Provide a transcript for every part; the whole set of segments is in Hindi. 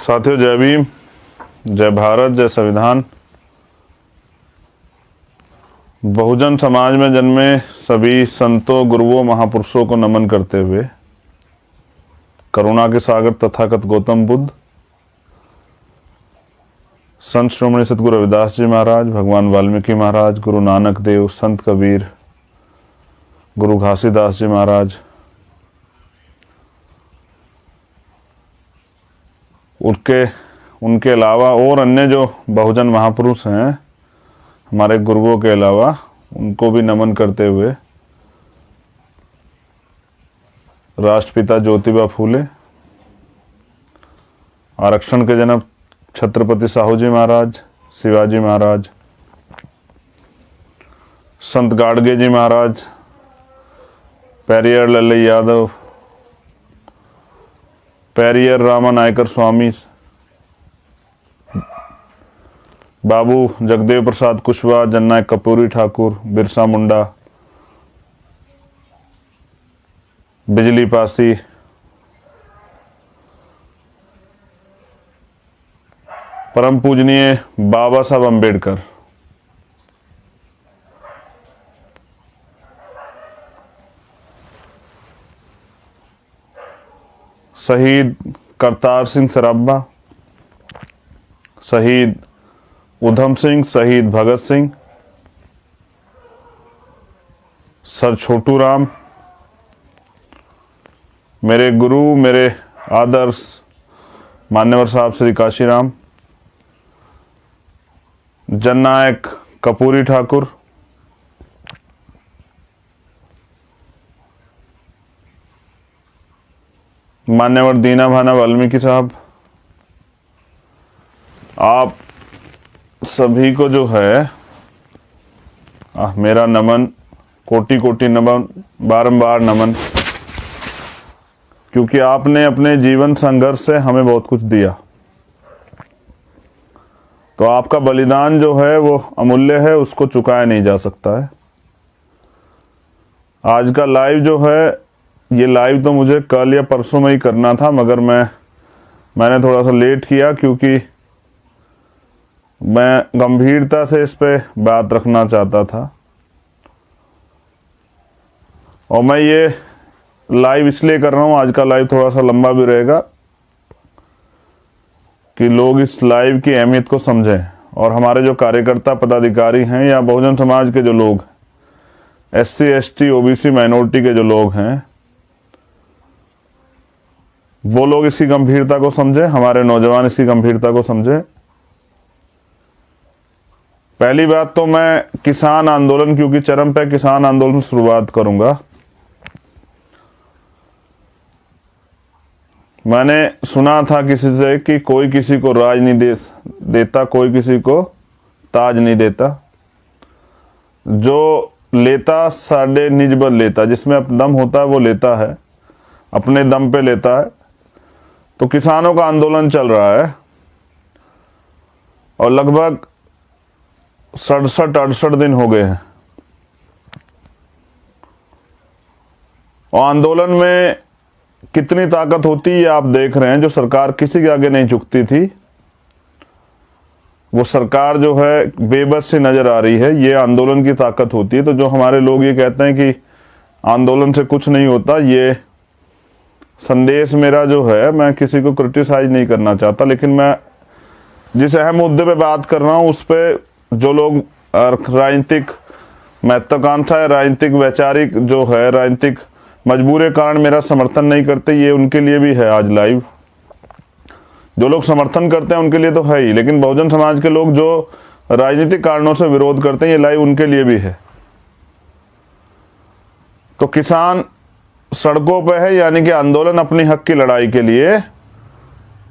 साथियों, जय भीम, जय भारत, जय संविधान। बहुजन समाज में जन्मे सभी संतों, गुरुओं, महापुरुषों को नमन करते हुए करुणा के सागर तथागत गौतम बुद्ध, संत श्रोमणी सतगुरु रविदास जी महाराज, भगवान वाल्मीकि महाराज, गुरु नानक देव, संत कबीर, गुरु घासीदास जी महाराज, उनके अलावा और अन्य जो बहुजन महापुरुष हैं हमारे गुरुओं के अलावा, उनको भी नमन करते हुए राष्ट्रपिता ज्योतिबा फूले, आरक्षण के जनक छत्रपति साहू जी महाराज, शिवाजी महाराज, संत गाडगे जी महाराज, पेरियर लल्लई यादव, पेरियर रामा नायकर स्वामी, बाबू जगदेव प्रसाद कुशवाहा, जननायक कर्पूरी ठाकुर, बिरसा मुंडा, बिजली पासी, परम पूजनीय बाबा साहब अम्बेडकर, शहीद करतार सिंह सराभा, शहीद उधम सिंह, शहीद भगत सिंह, सर छोटू राम, मेरे गुरु, मेरे आदर्श मान्यवर साहब श्री काशीराम, जननायक कर्पूरी ठाकुर, मान्यवर दीना भाना वाल्मीकि साहब, आप सभी को जो है मेरा नमन, कोटि कोटि नमन, बारंबार नमन, क्योंकि आपने अपने जीवन संघर्ष से हमें बहुत कुछ दिया। तो आपका बलिदान जो है वो अमूल्य है, उसको चुकाया नहीं जा सकता है। आज का लाइव जो है, ये लाइव तो मुझे कल या परसों में ही करना था, मगर मैंने थोड़ा सा लेट किया क्योंकि मैं गंभीरता से इस पे बात रखना चाहता था। और मैं ये लाइव इसलिए कर रहा हूँ, आज का लाइव थोड़ा सा लंबा भी रहेगा, कि लोग इस लाइव की अहमियत को समझें। और हमारे जो कार्यकर्ता पदाधिकारी हैं या बहुजन समाज के जो लोग, SC ST OBC माइनॉरिटी के जो लोग हैं, वो लोग इसकी गंभीरता को समझें, हमारे नौजवान इसकी गंभीरता को समझें। पहली बात तो मैं किसान आंदोलन, क्योंकि चरम पे किसान आंदोलन से शुरुआत करूंगा। मैंने सुना था किसी से कि कोई किसी को राज नहीं देता, कोई किसी को ताज नहीं देता, जो लेता साढ़े निज बल लेता, जिसमें दम होता है वो लेता है, अपने दम पे लेता है। तो किसानों का आंदोलन चल रहा है और लगभग 67-68 दिन हो गए हैं। और आंदोलन में कितनी ताकत होती है आप देख रहे हैं। जो सरकार किसी के आगे नहीं झुकती थी, वो सरकार जो है बेबस सी नजर आ रही है। ये आंदोलन की ताकत होती है। तो जो हमारे लोग ये कहते हैं कि आंदोलन से कुछ नहीं होता, ये संदेश मेरा जो है, मैं किसी को क्रिटिसाइज नहीं करना चाहता, लेकिन मैं जिस अहम मुद्दे पे बात कर रहा हूँ उस पे जो लोग राजनीतिक महत्वाकांक्षा है, राजनीतिक वैचारिक जो है, राजनीतिक मजबूरी के कारण मेरा समर्थन नहीं करते, ये उनके लिए भी है आज लाइव। जो लोग समर्थन करते हैं उनके लिए तो है ही, लेकिन बहुजन समाज के लोग जो राजनीतिक कारणों से विरोध करते हैं, ये लाइव उनके लिए भी है। तो किसान सड़कों पे है, यानी कि आंदोलन अपनी हक की लड़ाई के लिए,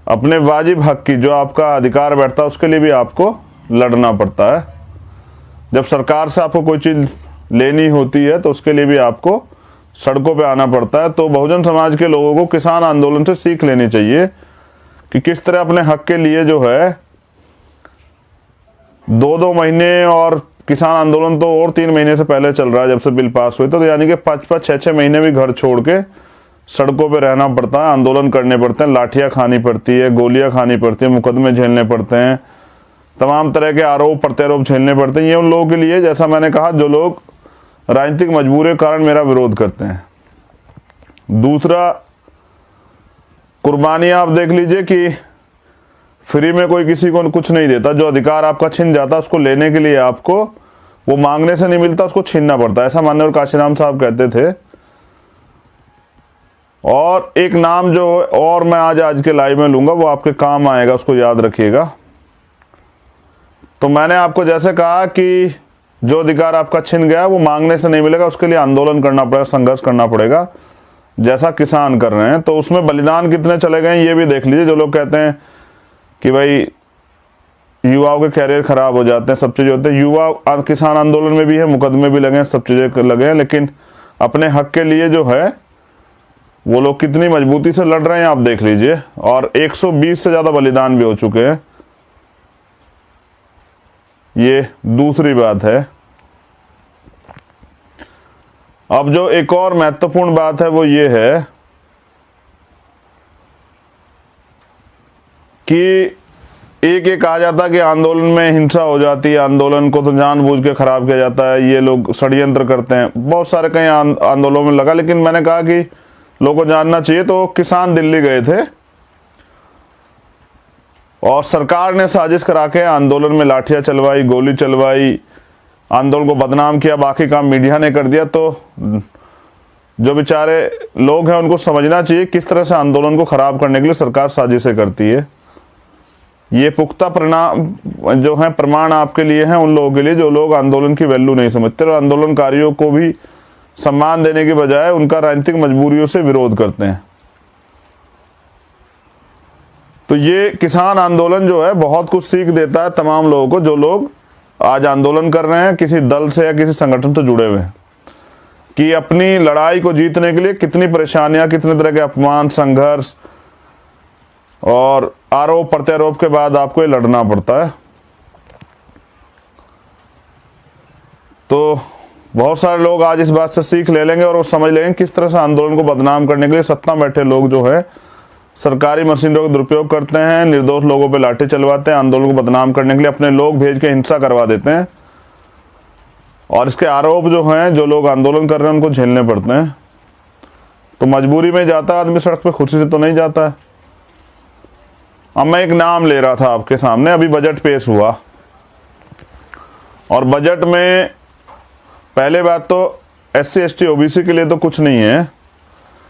अपने वाजिब हक की, जो आपका अधिकार बैठता है उसके लिए भी आपको लड़ना पड़ता है। जब सरकार से आपको कोई चीज लेनी होती है तो उसके लिए भी आपको सड़कों पे आना पड़ता है। तो बहुजन समाज के लोगों को किसान आंदोलन से सीख लेनी चाहिए कि किस तरह अपने हक के लिए जो है 2-2 महीने, और किसान आंदोलन तो और 3 महीने से पहले चल रहा है, जब से बिल पास हुए। तो यानी कि 5-5, 6-6 महीने भी घर छोड़ के सड़कों पे रहना पड़ता है, आंदोलन करने पड़ते हैं, लाठियां खानी पड़ती है, गोलियां खानी पड़ती है, मुकदमे झेलने पड़ते हैं, तमाम तरह के आरोप प्रत्यारोप झेलने पड़ते हैं। ये उन लोगों के लिए, जैसा मैंने कहा, जो लोग राजनीतिक मजबूरी के कारण मेरा विरोध करते हैं। दूसरा, कुर्बानियां आप देख लीजिए कि फ्री में कोई किसी को कुछ नहीं देता। जो अधिकार आपका छिन जाता है उसको लेने के लिए आपको वो मांगने से नहीं मिलता, उसको छीनना पड़ता है। ऐसा माननीय काशीराम साहब कहते थे। और एक नाम जो और मैं आज के लाइव में लूंगा, वो आपके काम आएगा, उसको याद रखिएगा। तो मैंने आपको जैसे कहा कि जो अधिकार आपका छिन गया वो मांगने से नहीं मिलेगा, उसके लिए आंदोलन करना पड़ेगा, संघर्ष करना पड़ेगा, जैसा किसान कर रहे हैं। तो उसमें बलिदान कितने चले गए ये भी देख लीजिए। जो लोग कहते हैं कि भाई युवाओं के कैरियर खराब हो जाते हैं, सब चीज़ें होते हैं, युवा किसान आंदोलन में भी है, मुकदमे भी लगे हैं, सब चीज़ें लगे हैं, लेकिन अपने हक के लिए जो है वो लोग कितनी मजबूती से लड़ रहे हैं आप देख लीजिए। और 120 से ज़्यादा बलिदान भी हो चुके हैं। ये दूसरी बात है। अब जो एक और महत्वपूर्ण बात है वो ये है कि एक आ जाता कि आंदोलन में हिंसा हो जाती है, आंदोलन को तो जानबूझ के खराब किया जाता है, ये लोग षड्यंत्र करते हैं, बहुत सारे कई आंदोलनों में लगा। लेकिन मैंने कहा कि लोगों को जानना चाहिए। तो किसान दिल्ली गए थे और सरकार ने साजिश करा के आंदोलन में लाठियां चलवाई, गोली चलवाई, आंदोलन को बदनाम किया, बाकी काम मीडिया ने कर दिया। तो जो बेचारे लोग हैं उनको समझना चाहिए किस तरह से आंदोलन को खराब करने के लिए सरकार साजिशें करती है। ये पुख्ता परिणाम जो है प्रमाण आपके लिए हैं, उन लोगों के लिए जो लोग आंदोलन की वैल्यू नहीं समझते और आंदोलनकारियों को भी सम्मान देने के बजाय उनका राजनीतिक मजबूरियों से विरोध करते हैं। तो ये किसान आंदोलन जो है बहुत कुछ सीख देता है तमाम लोगों को, जो लोग आज आंदोलन कर रहे हैं किसी दल से या किसी संगठन से जुड़े हुए हैं, कि अपनी लड़ाई को जीतने के लिए कितनी परेशानियां, कितने तरह के अपमान, संघर्ष और आरोप प्रत्यारोप के बाद आपको ये लड़ना पड़ता है। तो बहुत सारे लोग आज इस बात से सीख ले लेंगे और वो समझ लेंगे किस तरह से आंदोलन को बदनाम करने के लिए सत्ता में बैठे लोग जो है सरकारी मशीनरियों का दुरुपयोग करते हैं, निर्दोष लोगों पे लाठी चलवाते हैं, आंदोलन को बदनाम करने के लिए अपने लोग भेज के हिंसा करवा देते हैं। और इसके आरोप जो हैं, जो लोग आंदोलन कर रहे हैं उनको झेलने पड़ते हैं। तो मजबूरी में जाता है आदमी, सड़क पे खुशी से तो नहीं जाता है। अब मैं एक नाम ले रहा था आपके सामने, अभी बजट पेश हुआ और बजट में पहले बात तो SC ST OBC के लिए तो कुछ नहीं है,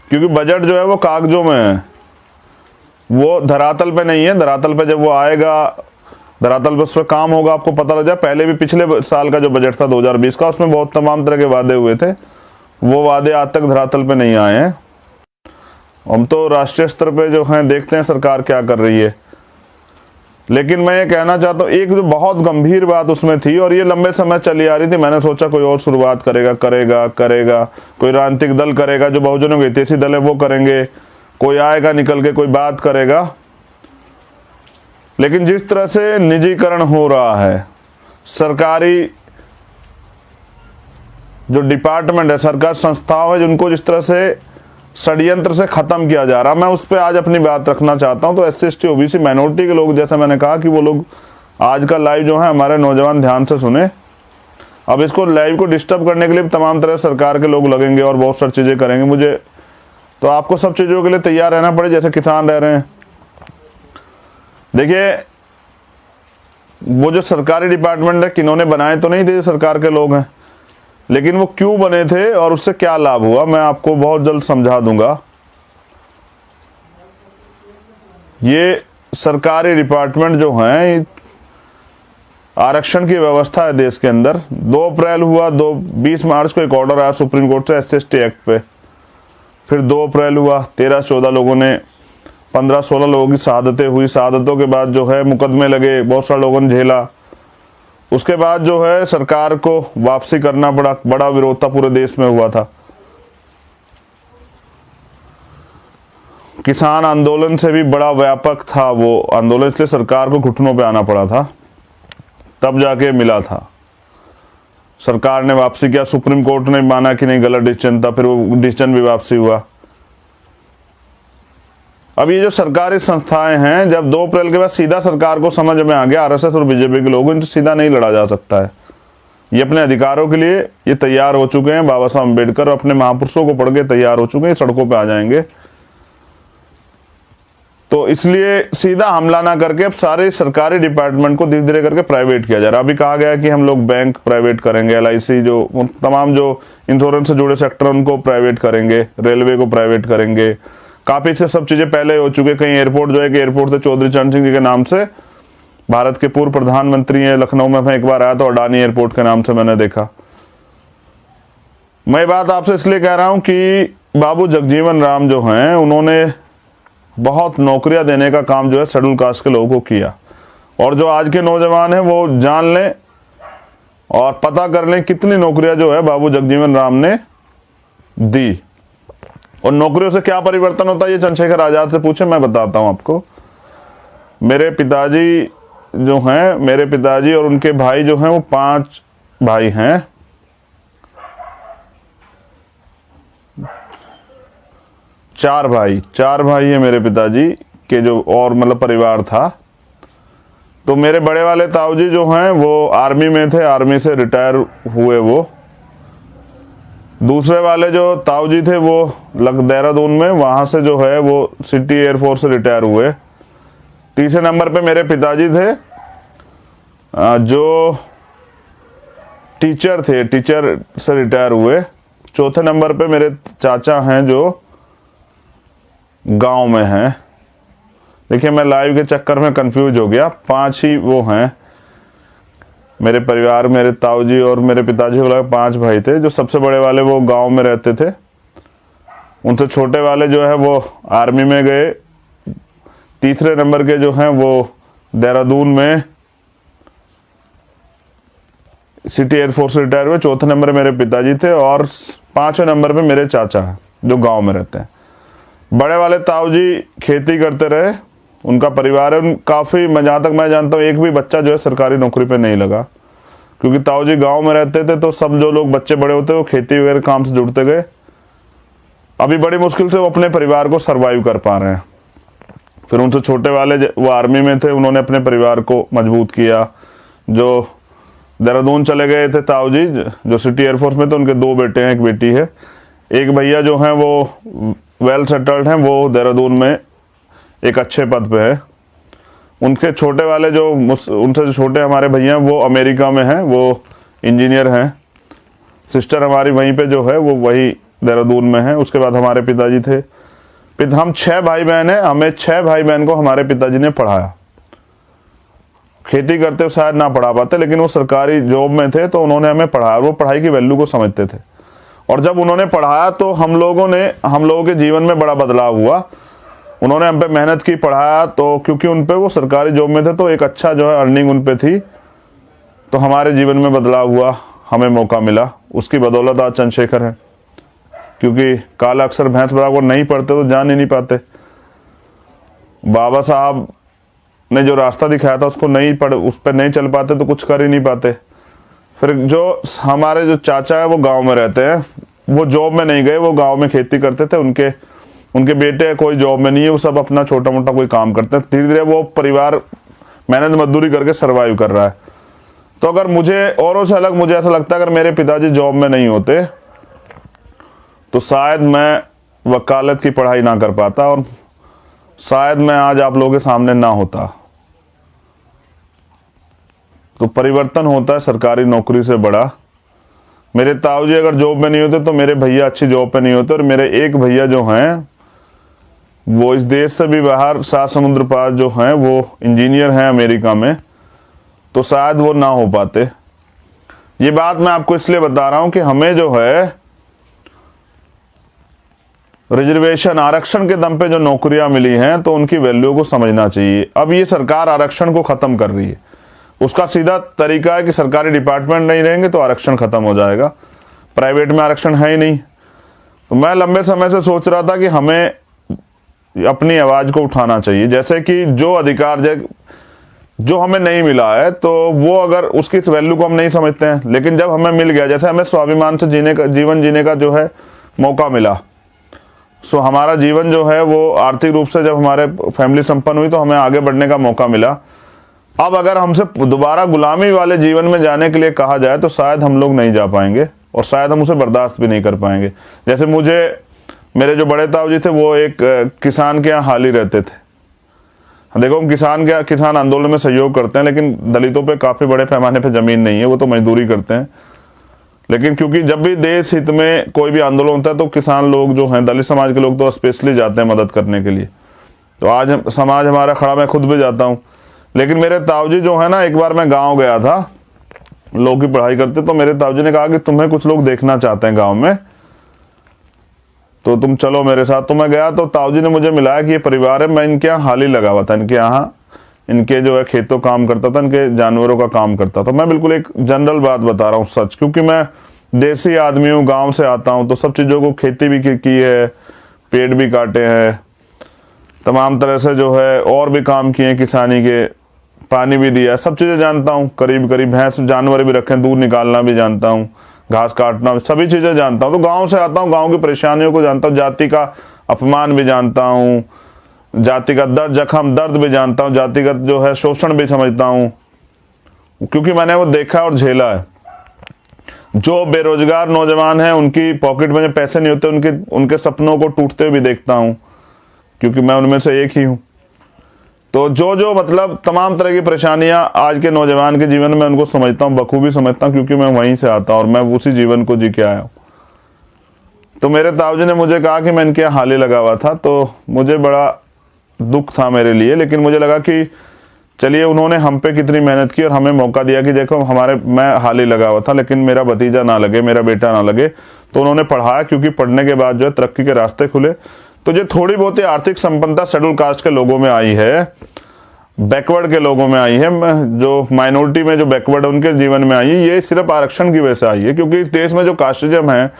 क्योंकि बजट जो है वो कागजों में है, वो धरातल पे नहीं है। धरातल पे जब वो आएगा, धरातल पे उस पर काम होगा, आपको पता लग जाए। पहले भी पिछले साल का जो बजट था 2020 का, उसमें बहुत तमाम तरह के वादे हुए थे, वो वादे आज तक धरातल पे नहीं आए हैं। हम तो राष्ट्रीय स्तर पे जो हैं देखते हैं सरकार क्या कर रही है। लेकिन मैं ये कहना चाहता हूँ, एक जो बहुत गंभीर बात उसमें थी और ये लंबे समय चली आ रही थी, मैंने सोचा कोई और शुरुआत करेगा, कोई राजनीतिक दल करेगा, जो बहुजनों के हितैषी दल है वो करेंगे, कोई आएगा निकल के कोई बात करेगा। लेकिन जिस तरह से निजीकरण हो रहा है, सरकारी जो डिपार्टमेंट है, सरकार संस्थाओं है, जिनको जिस तरह से षड्यंत्र से खत्म किया जा रहा, मैं उस पर आज अपनी बात रखना चाहता हूं। तो SC ST OBC माइनॉरिटी के लोग, जैसा मैंने कहा कि वो लोग आज का लाइव जो है हमारे नौजवान ध्यान से सुने। अब इसको लाइव को डिस्टर्ब करने के लिए तमाम तरह सरकार के लोग लगेंगे और बहुत सारी चीजें करेंगे। मुझे तो आपको सब चीजों के लिए तैयार रहना पड़े, जैसे किसान रह रहे हैं। देखिए, वो जो सरकारी डिपार्टमेंट है, किन्होंने बनाए तो नहीं थे, सरकार के लोग हैं, लेकिन वो क्यों बने थे और उससे क्या लाभ हुआ, मैं आपको बहुत जल्द समझा दूंगा। ये सरकारी डिपार्टमेंट जो हैं, आरक्षण की व्यवस्था है देश के अंदर। 2 अप्रैल हुआ, 20 मार्च को एक ऑर्डर आया सुप्रीम कोर्ट से SC ST एक्ट पे। फिर 2 अप्रैल हुआ, 13-14 लोगों ने, 15-16 लोगों की शहादतें हुई। शहादतों के बाद जो है मुकदमे लगे, बहुत सारे लोगों ने झेला। उसके बाद जो है सरकार को वापसी करना पड़ा, बड़ा विरोध था, पूरे देश में हुआ था। किसान आंदोलन से भी बड़ा व्यापक था वो आंदोलन, इसलिए सरकार को घुटनों पे आना पड़ा था, तब जाके मिला था। सरकार ने वापसी किया, सुप्रीम कोर्ट ने माना कि नहीं गलत डिसीजन था, फिर वो डिसीजन भी वापसी हुआ। अब ये जो सरकारी संस्थाएं हैं, जब 2 अप्रैल के बाद सीधा सरकार को समझ में आ गया, आरएसएस और बीजेपी के लोगों, इनसे सीधा नहीं लड़ा जा सकता है। ये अपने अधिकारों के लिए ये तैयार हो चुके हैं। बाबा साहब अम्बेडकर अपने महापुरुषों को पढ़ के तैयार हो चुके हैं, सड़कों पे आ जाएंगे। तो इसलिए सीधा हमला ना करके अब सारे सरकारी डिपार्टमेंट को धीरे धीरे करके प्राइवेट किया जा रहा है। अभी कहा गया कि हम लोग बैंक प्राइवेट करेंगे, LIC जो तमाम जो इंश्योरेंस से जुड़े सेक्टर उनको प्राइवेट करेंगे, रेलवे को प्राइवेट करेंगे। काफी से सब चीजें पहले हो चुके। कहीं एयरपोर्ट जो है कि एयरपोर्ट से चौधरी चरण सिंह जी के नाम से, भारत के पूर्व प्रधानमंत्री हैं, लखनऊ में मैं एक बार आया तो अडानी एयरपोर्ट के नाम से मैंने देखा। मैं बात आपसे इसलिए कह रहा हूं कि बाबू जगजीवन राम जो हैं, उन्होंने बहुत नौकरियां देने का काम जो है शेड्यूल कास्ट के लोगों को किया। और जो आज के नौजवान हैं वो जान लें और पता कर लें कितनी नौकरियां जो है बाबू जगजीवन राम ने दी। और नौकरियों से क्या परिवर्तन होता है ये चंद्रशेखर आजाद से पूछे, मैं बताता हूं आपको। मेरे पिताजी जो हैं, मेरे पिताजी और उनके भाई जो हैं, वो 5 भाई हैं। चार भाई है मेरे पिताजी के, जो और मतलब परिवार था। तो मेरे बड़े वाले ताऊजी जो हैं वो आर्मी में थे, आर्मी से रिटायर हुए वो। दूसरे वाले जो ताऊजी थे वो देहरादून में, वहां से जो है वो सिटी एयरफोर्स से रिटायर हुए। तीसरे नंबर पे मेरे पिताजी थे जो टीचर थे, टीचर से रिटायर हुए। चौथे नंबर पे मेरे चाचा हैं जो गांव में हैं। देखिए मैं लाइव के चक्कर में कंफ्यूज हो गया, 5 ही वो हैं मेरे परिवार। मेरे ताऊजी और मेरे पिताजी को लगा 5 भाई थे। जो सबसे बड़े वाले वो गांव में रहते थे, उनसे छोटे वाले जो है वो आर्मी में गए। तीसरे नंबर के जो हैं वो देहरादून में सिटी एयरफोर्स से रिटायर हुए। चौथे नंबर मेरे पिताजी थे और 5वें नंबर पे मेरे चाचा हैं जो गांव में रहते हैं। बड़े वाले ताऊजी खेती करते रहे, उनका परिवार है। काफ़ी, मैं जहाँ तक मैं जानता हूँ, एक भी बच्चा जो है सरकारी नौकरी पे नहीं लगा, क्योंकि ताऊजी गांव में रहते थे। तो सब जो लोग बच्चे बड़े होते वो खेती वगैरह काम से जुड़ते गए। अभी बड़ी मुश्किल से वो अपने परिवार को सर्वाइव कर पा रहे हैं। फिर उनसे छोटे वाले वो आर्मी में थे, उन्होंने अपने परिवार को मजबूत किया। जो देहरादून चले गए थे ताऊजी जो सिटी एयरफोर्स में, तो उनके 2 बेटे हैं, 1 बेटी है। एक भैया जो हैं वो वेल सेटल्ड हैं, वो देहरादून में एक अच्छे पद पे है। उनके छोटे वाले जो उनसे जो छोटे हमारे भैया हैं वो अमेरिका में हैं, वो इंजीनियर हैं। सिस्टर हमारी वहीं पे जो है वो वही देहरादून में है। उसके बाद हमारे पिताजी थे। हम 6 भाई बहन हैं। हमें 6 भाई बहन को हमारे पिताजी ने पढ़ाया। खेती करते शायद ना पढ़ा पाते, लेकिन वो सरकारी जॉब में थे तो उन्होंने हमें पढ़ाया। वो पढ़ाई की वैल्यू को समझते थे। और जब उन्होंने पढ़ाया तो हम लोगों के जीवन में बड़ा बदलाव हुआ। उन्होंने हम पे मेहनत की, पढ़ाया। तो क्योंकि उन पे वो सरकारी जॉब में थे तो एक अच्छा जो है अर्निंग उन पे थी, तो हमारे जीवन में बदलाव हुआ, हमें मौका मिला। उसकी बदौलत आज चंद्रशेखर है। क्योंकि काला अक्षर भैंस बराबर नहीं पढ़ते तो जान ही नहीं पाते। बाबा साहब ने जो रास्ता दिखाया था उसको नहीं पढ़, उस पर नहीं चल पाते तो कुछ कर ही नहीं पाते। फिर जो हमारे जो चाचा है वो गांव में रहते हैं, वो जॉब में नहीं गए, वो गांव में खेती करते थे। उनके बेटे कोई जॉब में नहीं है, वो सब अपना छोटा मोटा कोई काम करते हैं। धीरे धीरे वो परिवार मेहनत मजदूरी करके सरवाइव कर रहा है। तो अगर मुझे औरों से अलग मुझे ऐसा लगता है, अगर मेरे पिताजी जॉब में नहीं होते तो शायद मैं वकालत की पढ़ाई ना कर पाता और शायद मैं आज आप लोगों के सामने ना होता। तो परिवर्तन होता है सरकारी नौकरी से बड़ा। मेरे ताऊजी अगर जॉब में नहीं होते तो मेरे भैया अच्छी जॉब पे नहीं होते। और मेरे एक भैया जो हैं वो इस देश से भी बाहर 7 समुद्र पार जो हैं वो इंजीनियर हैं अमेरिका में, तो शायद वो ना हो पाते। ये बात मैं आपको इसलिए बता रहा हूं कि हमें जो है रिजर्वेशन, आरक्षण के दम पे जो नौकरियां मिली हैं तो उनकी वैल्यू को समझना चाहिए। अब ये सरकार आरक्षण को खत्म कर रही है। उसका सीधा तरीका है कि सरकारी डिपार्टमेंट नहीं रहेंगे तो आरक्षण खत्म हो जाएगा। प्राइवेट में आरक्षण है ही नहीं। तो मैं लंबे समय से सोच रहा था कि हमें अपनी आवाज को उठाना चाहिए। जैसे कि जो अधिकार जो हमें नहीं मिला है तो वो अगर उसकी वैल्यू को हम नहीं समझते हैं, लेकिन जब हमें मिल गया, जैसे हमें स्वाभिमान से जीवन जीने का जो है मौका मिला, सो हमारा जीवन जो है वो आर्थिक रूप से जब हमारे फैमिली संपन्न हुई तो हमें आगे बढ़ने का मौका मिला। अब अगर हमसे दोबारा गुलामी वाले जीवन में जाने के लिए कहा जाए तो शायद हम लोग नहीं जा पाएंगे और शायद हम उसे बर्दाश्त भी नहीं कर पाएंगे। जैसे मेरे जो बड़े ताऊ जी थे वो एक किसान के यहाँ हाली रहते थे। देखो, हम किसान आंदोलन में सहयोग करते हैं, लेकिन दलितों पे काफी बड़े पैमाने पे जमीन नहीं है, वो तो मजदूरी करते हैं। लेकिन क्योंकि जब भी देश हित में कोई भी आंदोलन होता है तो किसान लोग जो हैं, दलित समाज के लोग तो स्पेशली जाते हैं मदद करने के लिए। तो आज समाज हमारा खड़ा, मैं खुद भी जाता हूँ। लेकिन मेरे ताऊजी जो है ना, एक बार मैं गांव गया था, लोग की पढ़ाई करते, तो मेरे ताऊजी ने कहा कि तुम्हें कुछ लोग देखना चाहते हैं गांव में, तो तुम चलो मेरे साथ। तो मैं गया तो ताऊजी ने मुझे मिलाया कि ये परिवार है, मैं इनके यहाँ हाल ही लगा हुआ था, इनके यहाँ इनके जो है खेतों काम करता था, इनके जानवरों का काम करता था। मैं बिल्कुल एक जनरल बात बता रहा हूँ, सच, क्योंकि मैं देसी आदमी हूँ, गांव से आता हूँ, तो सब चीज़ों को खेती भी की है, पेड़ भी काटे हैं, तमाम तरह से जो है और भी काम किए किसानी के, पानी भी दिया, सब चीज़ें जानता हूँ। करीब करीब भैंस जानवर भी रखे, दूध निकालना भी जानता हूँ, घास काटना, सभी चीज़ें जानता हूँ। तो गाँव से आता हूँ, गाँव की परेशानियों को जानता हूँ, जाति का अपमान भी जानता हूँ, जातिगत दर्द भी जानता हूँ, जातिगत जो है शोषण भी समझता हूँ, क्योंकि मैंने वो देखा और झेला है। जो बेरोजगार नौजवान हैं, उनकी पॉकेट में जब पैसे नहीं होते, उनके सपनों को टूटते हुए भी देखता हूँ, क्योंकि मैं उनमें से एक ही हूँ। तो जो मतलब तमाम तरह की परेशानियां आज के नौजवान के जीवन में, उनको समझता हूँ, बखूबी समझता हूँ, क्योंकि मैं वहीं से आता हूँ और मैं उसी जीवन को जी के आया हूँ। तो मेरे ताऊजी ने मुझे कहा कि मैं इनके यहाँ हाले लगा हुआ था, तो मुझे बड़ा दुख था मेरे लिए, लेकिन मुझे लगा कि चलिए, उन्होंने हम पे कितनी मेहनत की और हमें मौका दिया कि देखो मैं हाल ही लगा हुआ था, लेकिन मेरा भतीजा ना लगे, मेरा बेटा ना लगे। तो उन्होंने पढ़ाया, क्योंकि पढ़ने के बाद जो है तरक्की के रास्ते खुले। तो जो थोड़ी बहुत ही आर्थिक संपन्नता शेड्यूल कास्ट के लोगों में आई है, बैकवर्ड के लोगों में आई है, जो माइनॉरिटी में जो बैकवर्ड है उनके जीवन में आई है, ये सिर्फ आरक्षण की वजह से आई है। क्योंकि इस देश में जो कास्टिज्म है,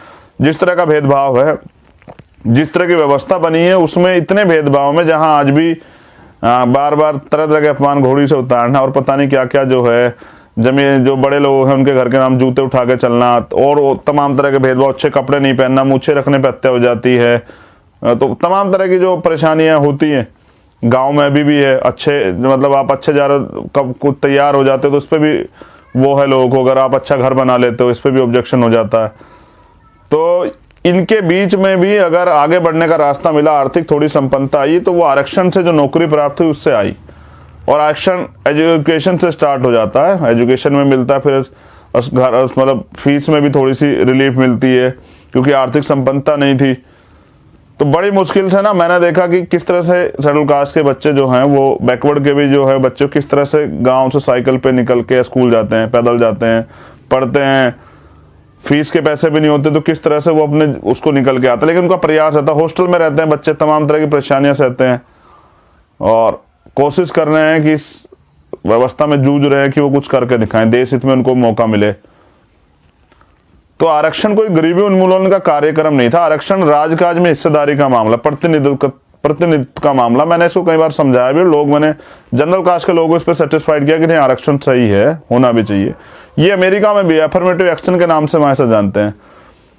जिस तरह का भेदभाव है, जिस तरह की व्यवस्था बनी है, उसमें इतने भेदभाव में, जहां आज भी बार बार तरह तरह के अपमान घोड़ी से उतारना और पता नहीं क्या क्या जो है, जमीन जो बड़े लोग हैं उनके घर के नाम जूते उठा के चलना, और तमाम तरह के भेदभाव, अच्छे कपड़े नहीं पहनना, मूछें रखने पर हत्या हो जाती है। तो तमाम तरह की जो परेशानियां होती हैं गांव में अभी भी है। अच्छे मतलब आप अच्छे जा रहे कब कुछ तैयार हो जाते हो तो उस पर भी वो है लोगों को, अगर आप अच्छा घर बना लेते हो इस पर भी ऑब्जेक्शन हो जाता है। तो इनके बीच में भी अगर आगे बढ़ने का रास्ता मिला, आर्थिक थोड़ी संपन्नता आई, तो वो आरक्षण से जो नौकरी प्राप्त हुई उससे आई। और आरक्षण एजुकेशन से स्टार्ट हो जाता है, एजुकेशन में मिलता है, फिर घर मतलब फीस में भी थोड़ी सी रिलीफ मिलती है, क्योंकि आर्थिक संपन्नता नहीं थी। तो बड़ी मुश्किल से ना मैंने देखा कि किस तरह से शेड्यूल कास्ट के बच्चे जो हैं, वो बैकवर्ड के भी जो है बच्चे किस तरह से गांव से साइकिल पे निकल के स्कूल जाते हैं, पैदल जाते हैं, पढ़ते हैं, फीस के पैसे भी नहीं होते, तो किस तरह से वो अपने उसको निकल के आते हैं। लेकिन उनका प्रयास रहता है, हॉस्टल में रहते हैं बच्चे, तमाम तरह की परेशानियां सहते हैं और कोशिश कर रहे हैं कि इस व्यवस्था में जूझ रहे हैं कि वो कुछ करके दिखाएं, देश हित में उनको मौका मिले। तो आरक्षण कोई गरीबी उन्मूलन का कार्यक्रम नहीं था, आरक्षण राजकाज में हिस्सेदारी का मामला, प्रतिनिधित्व का मामला। मैंने इसको कई बार समझाया भी, मैंने जनरल कास्ट के लोगों इस पर सेटिस्फाइड किया कि नहीं, आरक्षण सही है, होना भी चाहिए। ये अमेरिका में भी अफर्मेटिव एक्शन के नाम से वहां से जानते हैं।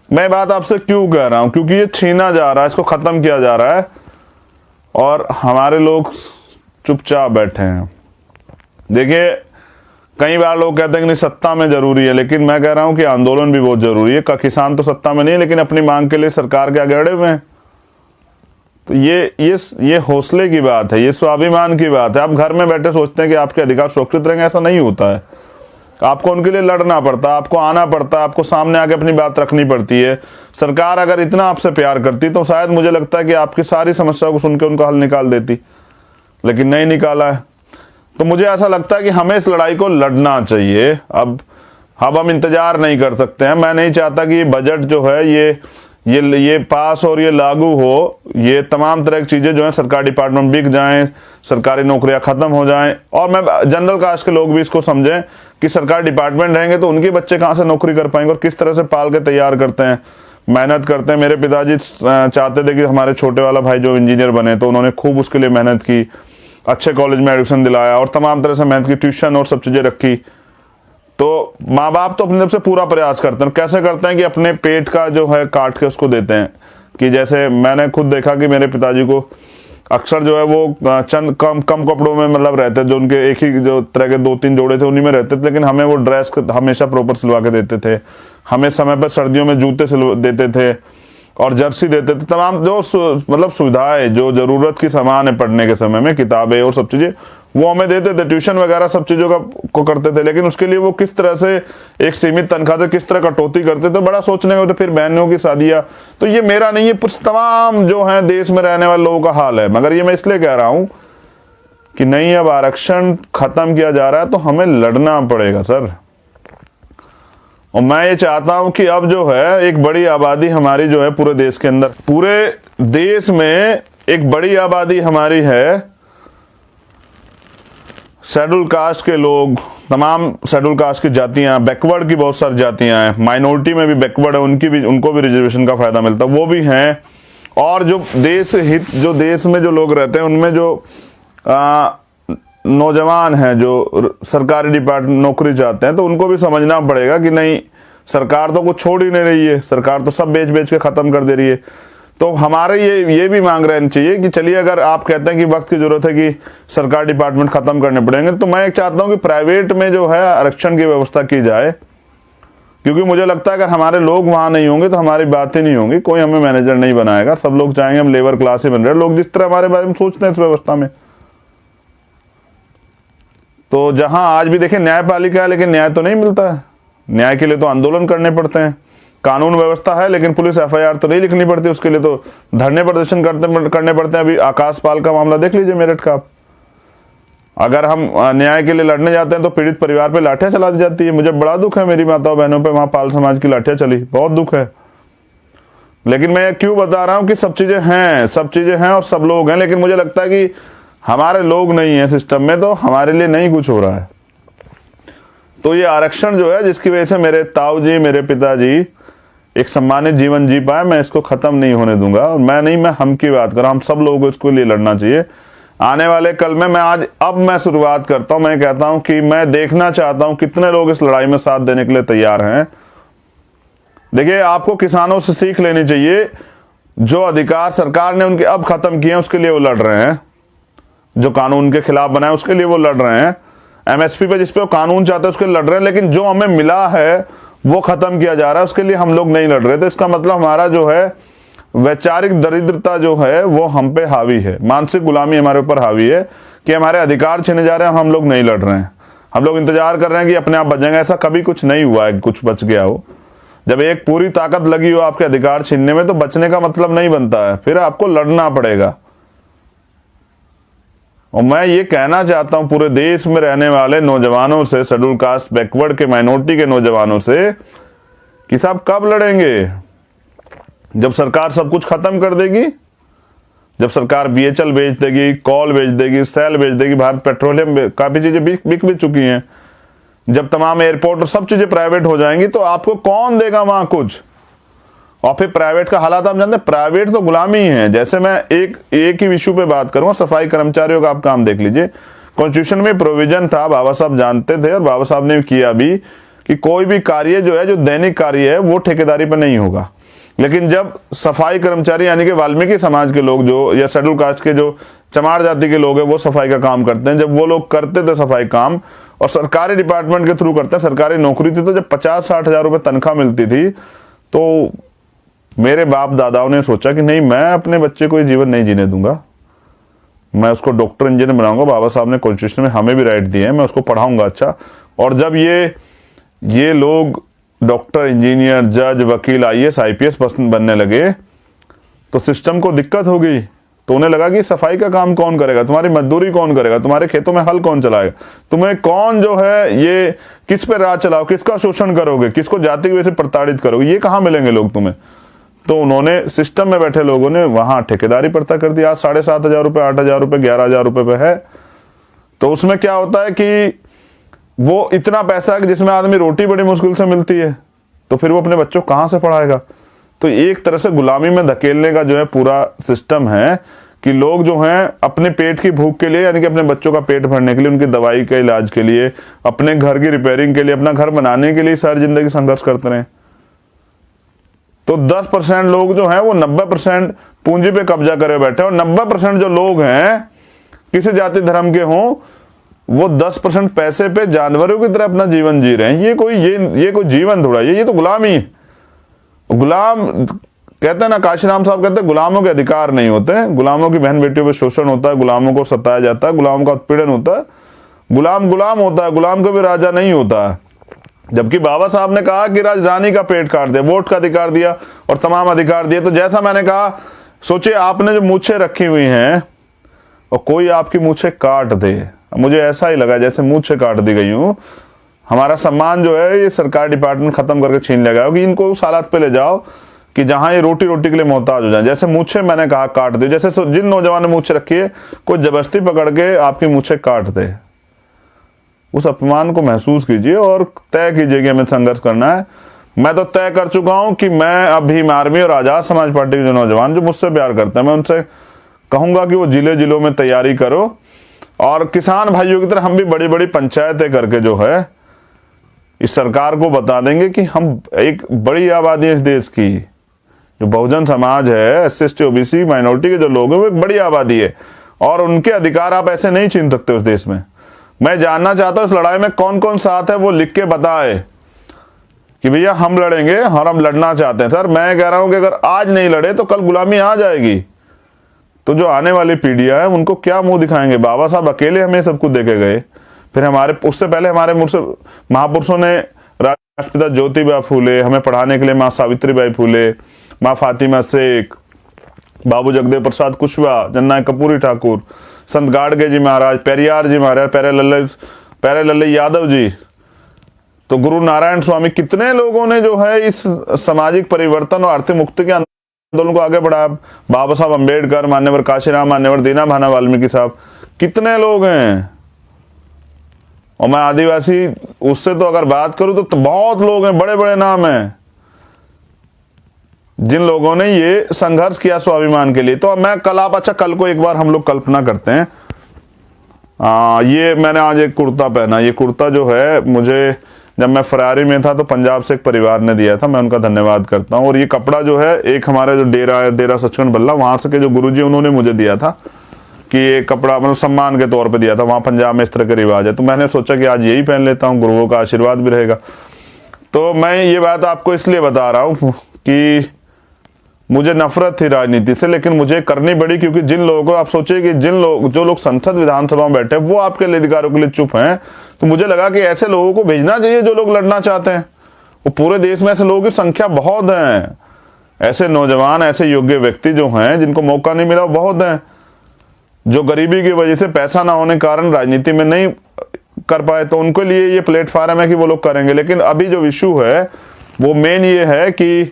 मैं बात आपसे क्यों कह रहा हूं, क्योंकि ये छीना जा रहा है, इसको खत्म किया जा रहा है और हमारे लोग चुपचाप बैठे हैं। देखिए, कई बार लोग कहते हैं कि नहीं सत्ता में जरूरी है, लेकिन मैं कह रहा हूं कि आंदोलन भी बहुत जरूरी है। किसान तो सत्ता में नहीं है, लेकिन अपनी मांग के लिए सरकार के आगे अड़े हुए हैं। तो ये हौसले की बात है, ये स्वाभिमान की बात है। आप घर में बैठे सोचते हैं कि आपके अधिकार सुरक्षित रहेंगे, ऐसा नहीं होता है। आपको उनके लिए लड़ना पड़ता है, आपको आना पड़ता है, आपको सामने आके अपनी बात रखनी पड़ती है। सरकार अगर इतना आपसे प्यार करती तो शायद मुझे लगता है कि आपकी सारी समस्याओं को सुन के उनका हल निकाल देती, लेकिन नहीं निकाला है। तो मुझे ऐसा लगता है कि हमें इस लड़ाई को लड़ना चाहिए। अब हम इंतजार नहीं कर सकते हैं। मैं नहीं चाहता कि ये बजट जो है ये पास और ये लागू हो, ये तमाम तरह की चीजें जो है सरकारी डिपार्टमेंट बिक जाएं, सरकारी नौकरियां खत्म हो जाएं। और मैं जनरल कास्ट के लोग भी इसको समझें कि सरकारी डिपार्टमेंट रहेंगे तो उनके बच्चे कहाँ से नौकरी कर पाएंगे, और किस तरह से पाल के तैयार करते हैं, मेहनत करते हैं। मेरे पिताजी चाहते थे कि हमारे छोटे वाला भाई जो इंजीनियर बने, तो उन्होंने खूब उसके लिए मेहनत की, अच्छे कॉलेज में एडमिशन दिलाया और तमाम तरह से मेहनत की, ट्यूशन और सब चीजें रखी। तो माँ बाप तो अपनी तरफ से पूरा प्रयास करते हैं। कैसे करते हैं कि अपने पेट का जो है काट के उसको देते हैं, कि जैसे मैंने खुद देखा कि मेरे पिताजी को अक्सर जो है वो चंद कम कपड़ों में मतलब रहते, जो उनके एक ही जो तरह के 2-3 जोड़े थे उन्हीं में रहते थे, लेकिन हमें वो ड्रेस हमेशा प्रॉपर सिलवा के देते थे, हमें समय पर सर्दियों में जूते सिलवा देते थे और जर्सी देते थे। तमाम जो मतलब सुविधाएं, जो जरूरत की सामान है पढ़ने के समय में, किताबें और सब चीजें वो हमें देते थे, ट्यूशन वगैरह सब चीजों का को करते थे। लेकिन उसके लिए वो किस तरह से एक सीमित तनख्वाह से किस तरह कटौती करते थे, बड़ा सोचने का। तो फिर बहनों की शादियां, तो ये मेरा नहीं, ये तमाम जो है देश में रहने वाले लोगों का हाल है। मगर ये मैं इसलिए कह रहा हूं कि नहीं, अब आरक्षण खत्म किया जा रहा है तो हमें लड़ना पड़ेगा सर। और मैं ये चाहता हूं कि अब जो है एक बड़ी आबादी हमारी जो है पूरे देश के अंदर, पूरे देश में एक बड़ी आबादी हमारी है शेड्यूल कास्ट के लोग, तमाम शेड्यूल कास्ट की जातियां, बैकवर्ड की बहुत सारी जातियां हैं, माइनॉरिटी में भी बैकवर्ड है, उनको भी रिजर्वेशन का फायदा मिलता है, वो भी हैं। और जो देश हित, जो देश में जो लोग रहते हैं उनमें जो नौजवान हैं जो सरकारी डिपार्टमेंट नौकरी चाहते हैं, तो उनको भी समझना पड़ेगा कि नहीं, सरकार तो कुछ छोड़ ही नहीं रही है, सरकार तो सब बेच बेच के खत्म कर दे रही है। तो हमारे ये भी मांग रहनी चाहिए कि चलिए, अगर आप कहते हैं कि वक्त की जरूरत है कि सरकार डिपार्टमेंट खत्म करने पड़ेंगे, तो मैं चाहता हूं कि प्राइवेट में जो है आरक्षण की व्यवस्था की जाए। क्योंकि मुझे लगता है अगर हमारे लोग वहां नहीं होंगे तो हमारी बात ही नहीं होंगी, कोई हमें मैनेजर नहीं बनाएगा, सब लोग चाहेंगे हम लेबर क्लास ही बन रहे हैं, लोग जिस तरह हमारे बारे में सोचते हैं इस व्यवस्था में। तो जहां आज भी देखें न्यायपालिका है लेकिन न्याय तो नहीं मिलता है, न्याय के लिए तो आंदोलन करने पड़ते हैं। कानून व्यवस्था है लेकिन पुलिस एफआईआर तो नहीं लिखनी पड़ती, उसके लिए तो धरने प्रदर्शन करने पड़ते हैं। अभी आकाश पाल का मामला देख लीजिए मेरठ का। अगर हम न्याय के लिए लड़ने जाते हैं तो पीड़ित परिवार पे लाठियां चला दी जाती है। मुझे बड़ा दुख है, मेरी माताओं बहनों पे वहां पाल समाज की लाठियां चली, बहुत दुख है। लेकिन मैं क्यों बता रहा हूं कि सब चीजें हैं और सब लोग हैं, लेकिन मुझे लगता है कि हमारे लोग नहीं है सिस्टम में, तो हमारे लिए नहीं कुछ हो रहा है। तो ये आरक्षण जो है, जिसकी वजह से मेरे ताऊ जी, मेरे पिताजी एक सम्मानित जीवन जी पाए, मैं इसको खत्म नहीं होने दूंगा। और मैं हम की बात कर रहा हूं, हम सब लोगों को इसको लिए लड़ना चाहिए। आने वाले कल में मैं शुरुआत करता हूं। मैं कहता हूं कि मैं देखना चाहता हूं कितने लोग इस लड़ाई में साथ देने के लिए तैयार हैं। देखिए, आपको किसानों से सीख लेनी चाहिए। जो अधिकार सरकार ने उनके अब खत्म किए हैं उसके लिए वो लड़ रहे हैं, जो कानून के खिलाफ बनाए उसके लिए वो लड़ रहे हैं, एमएसपी पे जिसपे वो कानून चाहते हैं उसके लिए लड़ रहे हैं। लेकिन जो हमें मिला है वो खत्म किया जा रहा है, उसके लिए हम लोग नहीं लड़ रहे। तो इसका मतलब हमारा जो है वैचारिक दरिद्रता जो है वो हम पे हावी है, मानसिक गुलामी हमारे ऊपर हावी है कि हमारे अधिकार छीने जा रहे हैं, हम लोग नहीं लड़ रहे हैं। हम लोग इंतजार कर रहे हैं कि अपने आप बच जाएंगे। ऐसा कभी कुछ नहीं हुआ है कि कुछ बच गया हो। जब एक पूरी ताकत लगी हो आपके अधिकार छीनने में, तो बचने का मतलब नहीं बनता है, फिर आपको लड़ना पड़ेगा। और मैं ये कहना चाहता हूं पूरे देश में रहने वाले नौजवानों से, शेड्यूल कास्ट, बैकवर्ड के, माइनॉरिटी के नौजवानों से, कि साहब कब लड़ेंगे? जब सरकार सब कुछ खत्म कर देगी, जब सरकार बीएचएल बेच देगी, कॉल बेच देगी, सेल बेच देगी, भारत पेट्रोलियम, काफी चीजें बिक भी चुकी हैं, जब तमाम एयरपोर्ट और सब चीजें प्राइवेट हो जाएंगी, तो आपको कौन देगा वहां कुछ? और फिर प्राइवेट का हालात आप जानते हैं, प्राइवेट तो गुलामी है। जैसे मैं एक ही इशू पे बात करूंगा, सफाई कर्मचारियों का आप काम देख लीजिए। कॉन्स्टिट्यूशन में प्रोविजन था, बाबा साहब जानते थे और बाबा साहब ने किया भी, कि कोई भी कार्य जो है, जो दैनिक कार्य है, वो ठेकेदारी पर नहीं होगा। लेकिन जब सफाई कर्मचारी यानी कि वाल्मीकि समाज के लोग जो, या शेड्यूल कास्ट के जो चमार जाति के लोग हैं, वो सफाई का काम करते हैं, जब वो लोग करते थे सफाई काम और सरकारी डिपार्टमेंट के थ्रू करते हैं, सरकारी नौकरी थी, तो जब 50-60 हजार रुपये तनख्वाह मिलती थी, तो मेरे बाप दादाओं ने सोचा कि नहीं, मैं अपने बच्चे को ये जीवन नहीं जीने दूंगा, मैं उसको डॉक्टर इंजीनियर बनाऊंगा। बाबा साहब ने कॉन्स्टिट्यूशन में हमें भी राइट दिए हैं, मैं उसको पढ़ाऊंगा अच्छा। और जब ये लोग डॉक्टर, इंजीनियर, जज, वकील, आईएएस, आईपीएस बनने लगे, तो सिस्टम को दिक्कत हो गई। तो उन्हें लगा कि सफाई का काम कौन करेगा, तुम्हारी मजदूरी कौन करेगा, तुम्हारे खेतों में हल कौन चलाएगा, तुम्हें कौन जो है, ये किस पे राज चलाओ, किसका शोषण करोगे, किसको जाति की वजह से प्रताड़ित करोगे, ये कहाँ मिलेंगे लोग तुम्हें। तो उन्होंने, सिस्टम में बैठे लोगों ने वहां ठेकेदारी प्रथा कर दी। आज 7,500 रुपये, 8,000 रुपये, 11,000 रुपये पे है। तो उसमें क्या होता है कि वो इतना पैसा है कि जिसमें आदमी रोटी बड़ी मुश्किल से मिलती है, तो फिर वो अपने बच्चों को कहां से पढ़ाएगा। तो एक तरह से गुलामी में धकेलने का जो है पूरा सिस्टम है कि लोग जो हैं अपने पेट की भूख के लिए, यानी कि अपने बच्चों का पेट भरने के लिए, उनकी दवाई के इलाज के लिए, अपने घर की रिपेयरिंग के लिए, अपना घर बनाने के लिए सारी जिंदगी संघर्ष करते रहे। तो 10% लोग जो हैं वो 90% पूंजी पे कब्जा करे बैठे, और 90% जो लोग हैं किसी जाति धर्म के हों, वो 10% पैसे पे जानवरों की तरह अपना जीवन जी रहे हैं। ये कोई जीवन थोड़ा, ये तो गुलामी है। गुलाम कहते हैं ना, काशीराम साहब कहते हैं गुलामों के अधिकार नहीं होते हैं, गुलामों की बहन बेटियों पे शोषण होता है, गुलामों को सताया जाता है, गुलामों का उत्पीड़न होता है। गुलाम होता है, गुलाम कभी राजा नहीं होता है। जबकि बाबा साहब ने कहा कि राजधानी का पेट काट दिया, वोट का अधिकार दिया और तमाम अधिकार दिए। तो जैसा मैंने कहा, सोचिए आपने जो मूछें रखी हुई हैं और कोई आपकी मूछें काट दे, मुझे ऐसा ही लगा जैसे मूछें काट दी गई हूं, हमारा सम्मान जो है ये सरकार डिपार्टमेंट खत्म करके छीन लेगा कि इनको उस हालात पे ले जाओ कि जहां ये रोटी के लिए मोहताज हो जाए। जैसे मूछें मैंने कहा काट दे, जैसे जिन नौजवान ने मूछें रखी है कोई जबरदस्ती पकड़ के आपकी मूछें काट दे, उस अपमान को महसूस कीजिए और तय कीजिए कि हमें संघर्ष करना है। मैं तो तय कर चुका हूं कि मैं अब भीम आर्मी और आजाद समाज पार्टी के जो नौजवान जो मुझसे प्यार करते हैं, मैं उनसे कहूंगा कि वो जिलों में तैयारी करो, और किसान भाइयों की तरह हम भी बड़ी बड़ी पंचायतें करके जो है इस सरकार को बता देंगे कि हम एक बड़ी आबादी है इस देश की, जो बहुजन समाज है, SC OBC माइनॉरिटी के जो लोग हैं, वो एक बड़ी आबादी है और उनके अधिकार आप ऐसे नहीं छीन सकते उस देश में। मैं जानना चाहता हूं इस लड़ाई में कौन कौन साथ है, वो लिख के बताए कि भैया हम लड़ेंगे और हम लड़ना चाहते हैं। सर मैं कह रहा हूं कि अगर आज नहीं लड़े तो कल गुलामी आ जाएगी, तो जो आने वाली पीढ़ियां हैं उनको क्या मुंह दिखाएंगे। बाबा साहब अकेले हमें सब कुछ देके गए, फिर उससे पहले हमारे महापुरुषों ने राष्ट्रपिता ज्योतिबा फूले, हमें पढ़ाने के लिए माँ सावित्रीबाई फूले, माँ फातिमा शेख, बाबू जगदेव प्रसाद कुशवाहा, जननायक कर्पूरी ठाकुर, संत गाडगे जी महाराज, पेरियार जी महाराज, प्यारे लल्ले यादव जी, तो गुरु नारायण स्वामी, कितने लोगों ने जो है इस सामाजिक परिवर्तन और आर्थिक मुक्ति के आंदोलन को आगे बढ़ाया। बाबा साहब अम्बेडकर, मान्यवर काशीराम, मान्यवर दीना भाना वाल्मीकि साहब, कितने लोग हैं। और मैं आदिवासी उससे तो अगर बात करूं तो बहुत लोग हैं, बड़े बड़े नाम हैं जिन लोगों ने ये संघर्ष किया स्वाभिमान के लिए। तो मैं कल को एक बार हम लोग कल्पना करते हैं, ये मैंने आज एक कुर्ता पहना, ये कुर्ता जो है मुझे जब मैं फरारी में था तो पंजाब से एक परिवार ने दिया था, मैं उनका धन्यवाद करता हूँ। और ये कपड़ा जो है एक हमारे जो डेरा सचखंड बल्ला, वहां से के जो गुरुजी उन्होंने मुझे दिया था कि ये कपड़ा मतलब सम्मान के तौर पे दिया था, वहां पंजाब में इस तरह का रिवाज है, तो मैंने सोचा कि आज यही पहन लेता हूँ, गुरुओं का आशीर्वाद भी रहेगा। तो मैं ये बात आपको इसलिए बता रहा हूँ कि मुझे नफरत थी राजनीति से, लेकिन मुझे करनी पड़ी, क्योंकि जिन लोगों को आप सोचिए कि जो लोग संसद विधानसभा में बैठे वो आपके अधिकारों के लिए चुप हैं, तो मुझे लगा कि ऐसे लोगों को भेजना चाहिए जो लोग लड़ना चाहते हैं। वो पूरे देश में ऐसे लोगों की संख्या बहुत है, ऐसे नौजवान, ऐसे योग्य व्यक्ति जो हैं जिनको मौका नहीं मिला वो बहुत हैं, जो गरीबी की वजह से पैसा ना होने के कारण राजनीति में नहीं कर पाए, तो उनके लिए ये प्लेटफॉर्म है कि वो लोग करेंगे। लेकिन अभी जो इशू है वो मेन ये है कि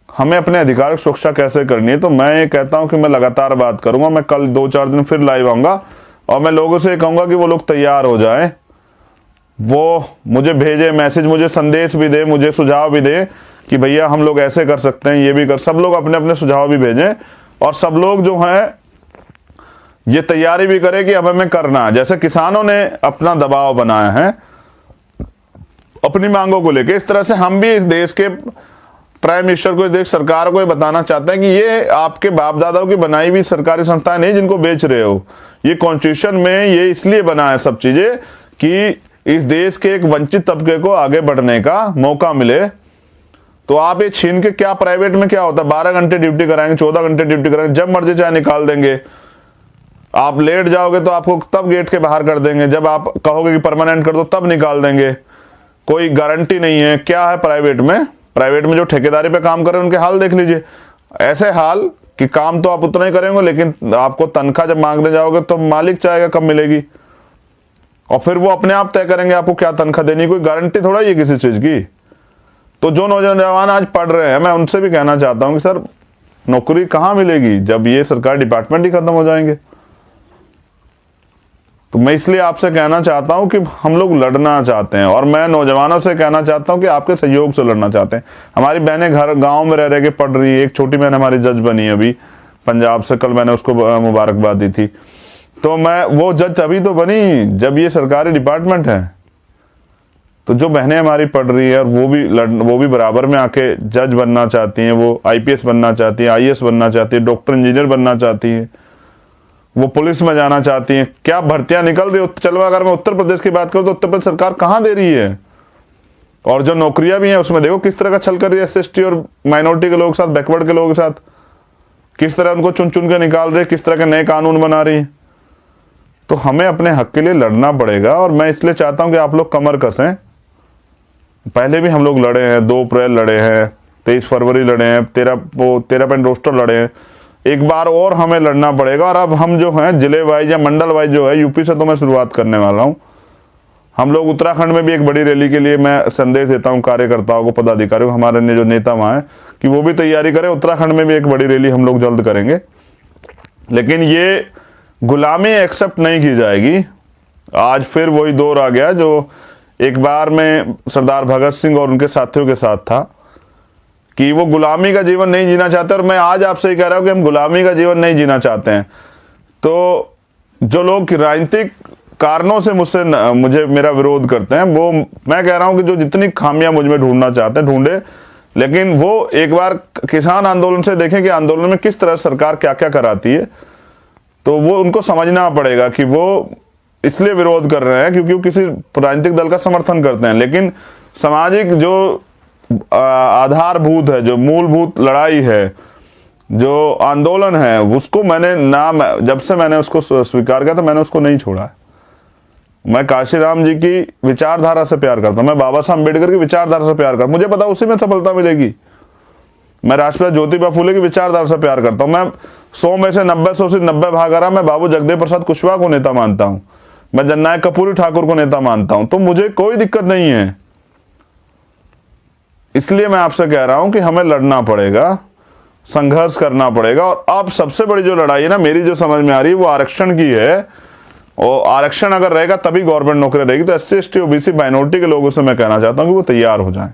हमें अपने अधिकार की सुरक्षा कैसे करनी है। तो मैं ये कहता हूं कि मैं लगातार बात करूंगा, मैं कल 2-4 दिन फिर लाइव आऊंगा और मैं लोगों से कहूंगा कि वो लोग तैयार हो जाएं, वो मुझे भेजे मैसेज, मुझे संदेश भी दे, मुझे सुझाव भी दे कि भैया हम लोग ऐसे कर सकते हैं, ये भी कर, सब लोग अपने अपने सुझाव भी भेजें और सब लोग जो हैं ये तैयारी भी करें कि अब हमें करना है। जैसे किसानों ने अपना दबाव बनाया है अपनी मांगों को लेकर, इस तरह से हम भी इस देश के प्राइम मिनिस्टर को, इस देश सरकार को ये बताना चाहते हैं कि ये आपके बाप दादाओं की बनाई हुई सरकारी संस्थाएं नहीं जिनको बेच रहे हो। ये कॉन्स्टिट्यूशन में ये इसलिए बना है सब चीजें कि इस देश के एक वंचित तबके को आगे बढ़ने का मौका मिले। तो आप ये छीन के क्या, प्राइवेट में क्या होता है, 12 घंटे ड्यूटी कराएंगे, 14 घंटे ड्यूटी कराएंगे, जब मर्जी चाहे निकाल देंगे। आप लेट जाओगे तो आपको तब गेट के बाहर कर देंगे, जब आप कहोगे कि परमानेंट कर दो तब निकाल देंगे। कोई गारंटी नहीं है। क्या है प्राइवेट में जो ठेकेदारी पे काम कर रहे हैं उनके हाल देख लीजिए, ऐसे हाल कि काम तो आप उतना ही करेंगे, लेकिन आपको तनख्वाह जब मांगने जाओगे तो मालिक चाहेगा कब मिलेगी, और फिर वो अपने आप तय करेंगे आपको क्या तनख्वाह देनी, कोई गारंटी थोड़ा ही किसी चीज की। तो जो नौजवान आज पढ़ रहे हैं, मैं उनसे भी कहना चाहता हूं कि सर नौकरी कहां मिलेगी जब ये सरकारी डिपार्टमेंट ही खत्म हो जाएंगे। तो मैं इसलिए आपसे कहना चाहता हूं कि हम लोग लड़ना चाहते हैं, और मैं नौजवानों से कहना चाहता हूं कि आपके सहयोग से लड़ना चाहते हैं। हमारी बहनें गांव में रह के पढ़ रही है, एक छोटी बहन हमारी जज बनी है अभी पंजाब से, कल मैंने उसको मुबारकबाद दी थी। तो मैं वो जज तभी तो बनी जब ये सरकारी डिपार्टमेंट है, तो जो बहनें हमारी पढ़ रही है और वो भी बराबर में आके जज बनना चाहती हैं, वो आईपीएस बनना चाहती हैं, आईएएस बनना चाहती है, डॉक्टर इंजीनियर बनना चाहती हैं, वो पुलिस में जाना चाहती हैं, क्या भर्तियां निकल रही है। चलो अगर मैं उत्तर प्रदेश की बात करूं तो उत्तर प्रदेश सरकार कहां दे रही है, और जो नौकरियां भी हैं उसमें देखो किस तरह का छल कर रही है एससी और माइनॉरिटी के लोगों के साथ, बैकवर्ड के लोगों के साथ, किस तरह उनको चुन चुन के निकाल रही है, किस तरह के नए कानून बना रही है। तो हमें अपने हक के लिए लड़ना पड़ेगा, और मैं इसलिए चाहता हूं कि आप लोग कमर कसें। पहले भी हम लोग लड़े हैं, 2 अप्रैल लड़े हैं, 23 फरवरी लड़े हैं, 13 पॉइंट रोस्टर लड़े हैं, एक बार और हमें लड़ना पड़ेगा। और अब हम जो हैं जिले वाइज या मंडल वाइज जो है, यूपी से तो मैं शुरुआत करने वाला हूं। हम लोग उत्तराखंड में भी एक बड़ी रैली के लिए मैं संदेश देता हूं कार्यकर्ताओं को, पदाधिकारियों को, हमारे जो नेता वहां हैं, कि वो भी तैयारी करें। उत्तराखंड में भी एक बड़ी रैली हम लोग जल्द करेंगे। लेकिन ये गुलामी एक्सेप्ट नहीं की जाएगी। आज फिर वही दौर आ गया जो एक बार में सरदार भगत सिंह और उनके साथियों के साथ था, कि वो गुलामी का जीवन नहीं जीना चाहते। और मैं आज आपसे ही कह रहा हूं कि हम गुलामी का जीवन नहीं जीना चाहते हैं। तो जो लोग राजनीतिक कारणों से मुझे मेरा विरोध करते हैं, वो मैं कह रहा हूं कि जो जितनी खामियां मुझ में ढूंढना चाहते हैं ढूंढे, लेकिन वो एक बार किसान आंदोलन से देखें कि आंदोलन में किस तरह सरकार क्या क्या कराती है। तो वो उनको समझना पड़ेगा कि वो इसलिए विरोध कर रहे हैं क्योंकि वो किसी राजनीतिक दल का समर्थन करते हैं। लेकिन सामाजिक जो आधारभूत है, जो मूलभूत लड़ाई है, जो आंदोलन है, उसको जब से मैंने उसको स्वीकार किया तो मैंने उसको नहीं छोड़ा है। मैं काशीराम जी की विचारधारा से प्यार करता हूं, मैं बाबा साहब अम्बेडकर की विचारधारा से प्यार करता हूं। मुझे पता उसी में सफलता मिलेगी। मैं राष्ट्रपिता ज्योतिबा फूले की विचारधारा से प्यार करता हूं। मैं 100 में से 90 भाग आ रहा, मैं बाबू जगदेव प्रसाद कुशवाहा को नेता मानता हूं, मैं जननायक कर्पूरी ठाकुर को नेता मानता हूं। तो मुझे कोई दिक्कत नहीं है। इसलिए मैं आपसे कह रहा हूं कि हमें लड़ना पड़ेगा, संघर्ष करना पड़ेगा। और अब सबसे बड़ी जो लड़ाई है ना, मेरी जो समझ में आ रही है, वो आरक्षण की है। और आरक्षण अगर रहेगा तभी गवर्नमेंट नौकरी रहेगी। तो एससी एसटी ओबीसी माइनॉरिटी के लोगों से मैं कहना चाहता हूं कि वो तैयार हो जाएं।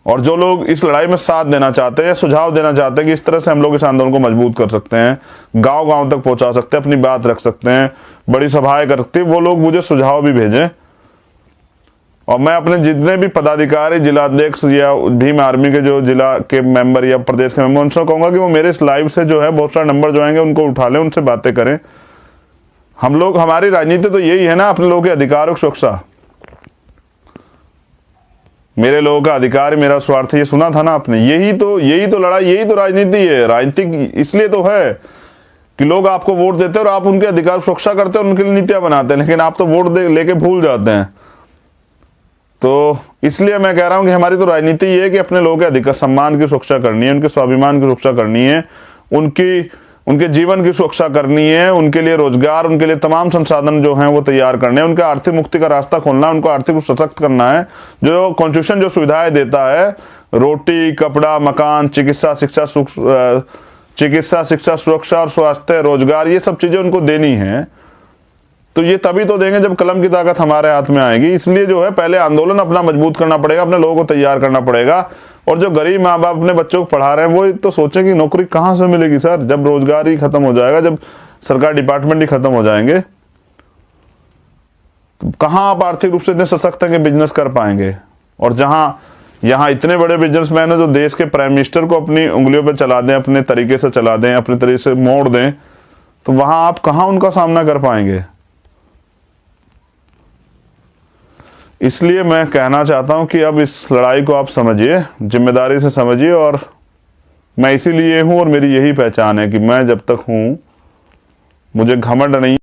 और जो लोग इस लड़ाई में साथ देना चाहते हैं या सुझाव देना चाहते हैं कि इस तरह से हम लोग इस आंदोलन को मजबूत कर सकते हैं, गांव गांव तक पहुंचा सकते हैं, अपनी बात रख सकते हैं, बड़ी सभाएं कर सकते हैं, वो लोग मुझे सुझाव भी भेजें। और मैं अपने जितने भी पदाधिकारी, जिलाध्यक्ष या भीम आर्मी के जो जिला के मेंबर या प्रदेश के मेंबर, उनसे कहूंगा कि वो मेरे इस लाइव से जो है बहुत सारे नंबर जो आएंगे उनको उठा लें, उनसे बातें करें। हम लोग, हमारी राजनीति तो यही है ना, अपने लोगों के अधिकारों की सुरक्षा। मेरे लोगों का अधिकार मेरा स्वार्थ, ये सुना था ना आपने। यही तो लड़ाई, यही तो राजनीति है। राजनीतिक इसलिए तो है कि लोग आपको वोट देते हैं और आप उनके अधिकार सुरक्षा करते हैं, उनके लिए नीतियां बनाते हैं, लेकिन आप तो वोट लेके भूल जाते हैं। तो इसलिए मैं कह रहा हूं कि हमारी तो राजनीति ये है कि अपने लोगों के अधिकार, सम्मान की सुरक्षा करनी है, उनके स्वाभिमान की सुरक्षा करनी है, उनके जीवन की सुरक्षा करनी है, उनके लिए रोजगार, उनके लिए तमाम संसाधन जो हैं वो तैयार करने हैं, उनके आर्थिक मुक्ति का रास्ता खोलना है, उनको आर्थिक रूप से सशक्त करना है। जो कॉन्स्टिट्यूशन जो सुविधाएं देता है, रोटी, कपड़ा, मकान, चिकित्सा, शिक्षा, सुरक्षा और स्वास्थ्य, रोजगार, ये सब चीजें उनको देनी है। तो ये तभी तो देंगे जब कलम की ताकत हमारे हाथ में आएगी। इसलिए जो है पहले आंदोलन अपना मजबूत करना पड़ेगा, अपने लोगों को तैयार करना पड़ेगा। और जो गरीब माँ बाप अपने बच्चों को पढ़ा रहे हैं वो तो सोचें कि नौकरी कहाँ से मिलेगी सर, जब रोजगार ही खत्म हो जाएगा, जब सरकार डिपार्टमेंट ही खत्म हो जाएंगे, तो कहाँ आप आर्थिक रूप से इतने सशक्त हैं कि बिजनेस कर पाएंगे। और यहाँ इतने बड़े बिजनेसमैन है जो देश के प्राइम मिनिस्टर को अपनी उंगलियों पर चला दें, अपने तरीके से चला दें, अपने तरीके से मोड़ दें, तो वहां आप कहाँ उनका सामना कर पाएंगे। इसलिए मैं कहना चाहता हूं कि अब इस लड़ाई को आप समझिए, जिम्मेदारी से समझिए। और मैं इसीलिए हूं और मेरी यही पहचान है कि मैं जब तक हूं, मुझे घमंड नहीं